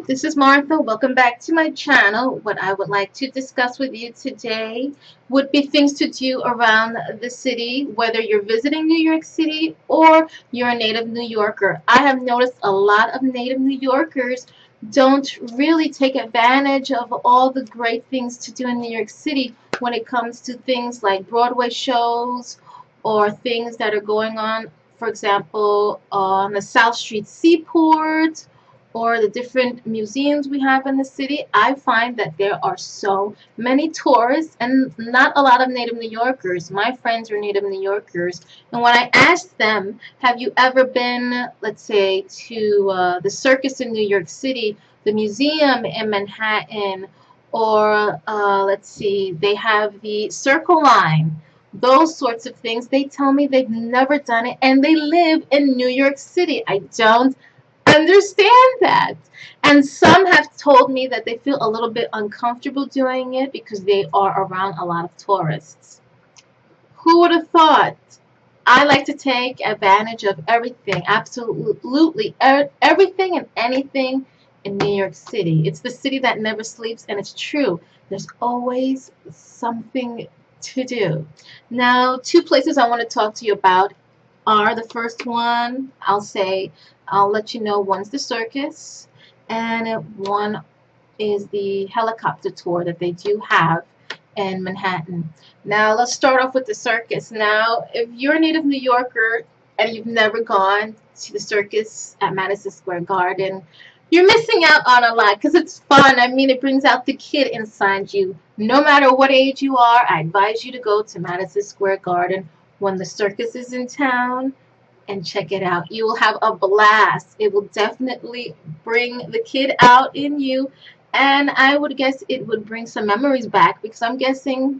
This is Martha. Welcome back to my channel. What I would like to discuss with you today would be things to do around the city, whether you're visiting New York City or you're a native New Yorker. I have noticed a lot of native New Yorkers don't really take advantage of all the great things to do in New York City when it comes to things like Broadway shows or things that are going on, for example, on the South Street Seaport, or the different museums we have in the city. I find that there are so many tourists and not a lot of native New Yorkers. My friends are native New Yorkers, and when I asked them, have you ever been, let's say, to the Circus in New York City, the museum in Manhattan, or let's see, they have the Circle Line, those sorts of things, they tell me they've never done it and they live in New York City. I don't understand that. And some have told me that they feel a little bit uncomfortable doing it because they are around a lot of tourists. Who would have thought? I like to take advantage of everything, absolutely everything and anything in New York City. It's the city that never sleeps, and it's true. There's always something to do. Now, two places I want to talk to you about are the first one, I'll let you know, one's the circus, and one is the helicopter tour that they do have in Manhattan. Now let's start off with the circus. Now, if you're a native New Yorker and you've never gone to the circus at Madison Square Garden, you're missing out on a lot because it's fun. I mean, it brings out the kid inside you. No matter what age you are, I advise you to go to Madison Square Garden when the circus is in town and check it out. You will have a blast. It will definitely bring the kid out in you, and I would guess it would bring some memories back, because I'm guessing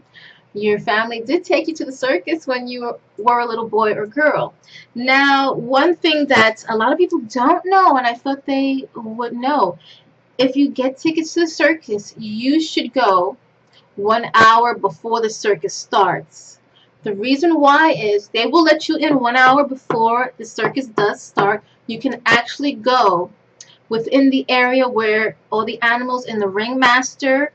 your family did take you to the circus when you were a little boy or girl. Now, one thing that a lot of people don't know, and I thought they would know, if you get tickets to the circus, you should go 1 hour before the circus starts. The reason why is they will let you in 1 hour before the circus does start. You can actually go within the area where all the animals in the ringmaster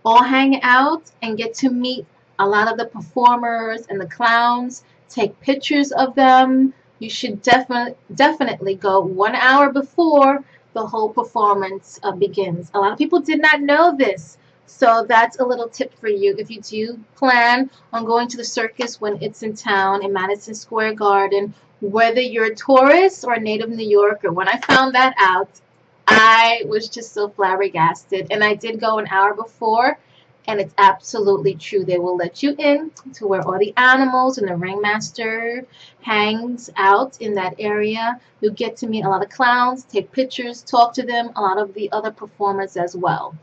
all hang out and get to meet a lot of the performers and the clowns, take pictures of them. You should definitely go 1 hour before the whole performance begins. A lot of people did not know this. So that's a little tip for you if you do plan on going to the circus when it's in town in Madison Square Garden, whether you're a tourist or a native New Yorker. When I found that out, I was just so flabbergasted. And I did go 1 hour before, and it's absolutely true. They will let you in to where all the animals and the ringmaster hangs out in that area. You'll get to meet a lot of clowns, take pictures, talk to them, a lot of the other performers as well.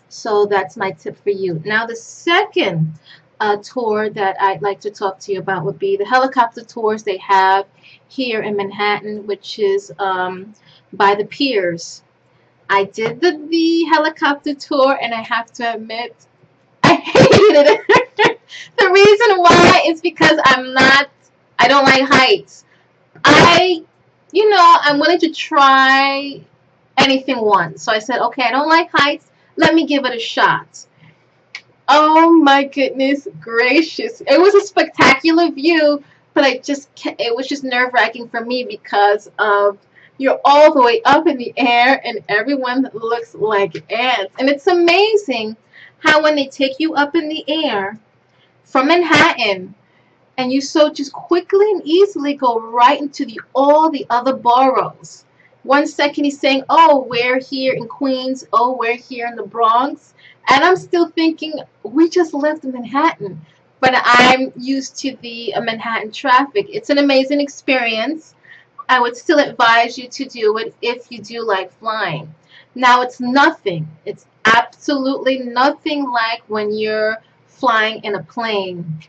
So that's my tip for you. Now, the second tour that I'd like to talk to you about would be the helicopter tours they have here in Manhattan, which is by the piers. I did the helicopter tour, and I have to admit, I hated it. The reason why is because I don't like heights. I'm willing to try anything once. So I said, okay, I don't like heights. Let me give it a shot. Oh my goodness gracious. It was a spectacular view, but it was just nerve-wracking for me because of you're all the way up in the air and everyone looks like ants. And it's amazing how when they take you up in the air from Manhattan and you so just quickly and easily go right into all the other boroughs. 1 second he's saying, oh, we're here in Queens, oh, we're here in the Bronx, and I'm still thinking, we just left Manhattan, but I'm used to the Manhattan traffic. It's an amazing experience. I would still advise you to do it if you do like flying. Now, it's absolutely nothing like when you're flying in a plane.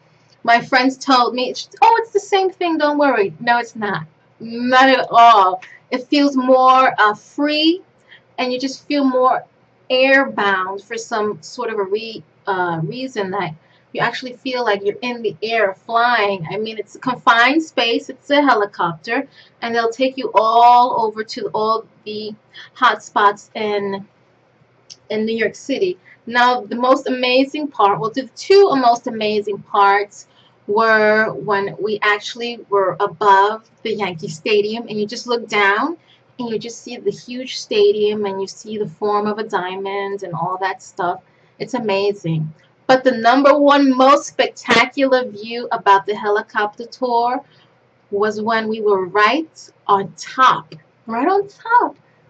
My friends told me, oh, it's the same thing, don't worry. No, it's not. Not at all. It feels more free, and you just feel more airbound for some sort of a reason that You actually feel like you're in the air flying. I mean, it's a confined space. It's a helicopter, and they'll take you all over to all the hot spots in New York City. Now, the most amazing part, well, the two most amazing parts were when we actually were above the Yankee Stadium, and you just look down and you just see the huge stadium and you see the form of a diamond and all that stuff. It's amazing. But the number one most spectacular view about the helicopter tour was when we were right on top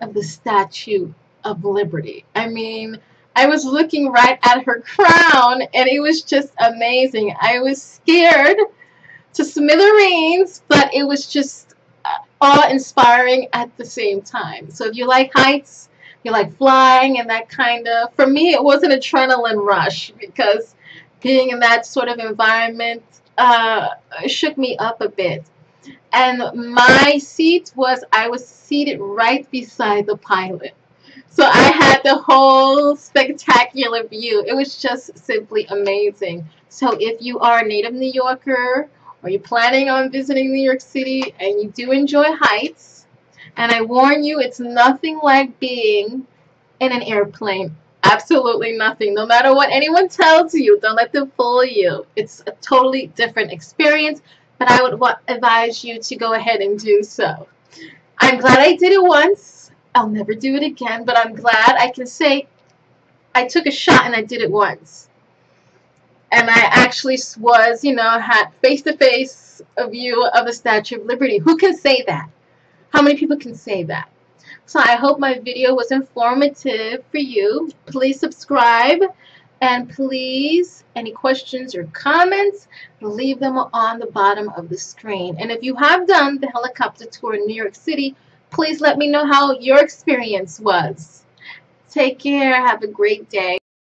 of the Statue of Liberty. I mean, I was looking right at her crown, and it was just amazing. I was scared to smithereens, but it was just awe-inspiring at the same time. So if you like heights, you like flying and that kind of, for me, it was an adrenaline rush, because being in that sort of environment shook me up a bit. And my seat was, I was seated right beside the pilot. So I had the whole spectacular view. It was just simply amazing. So if you are a native New Yorker, or you're planning on visiting New York City and you do enjoy heights, and I warn you, it's nothing like being in an airplane. Absolutely nothing. No matter what anyone tells you, don't let them fool you. It's a totally different experience, but I would advise you to go ahead and do so. I'm glad I did it once. I'll never do it again, but I'm glad I can say I took a shot and I did it once. And I actually was, had face-to-face a view of the Statue of Liberty. Who can say that? How many people can say that? So I hope my video was informative for you. Please subscribe, and please, any questions or comments, leave them on the bottom of the screen. And if you have done the helicopter tour in New York City, please let me know how your experience was. Take care. Have a great day.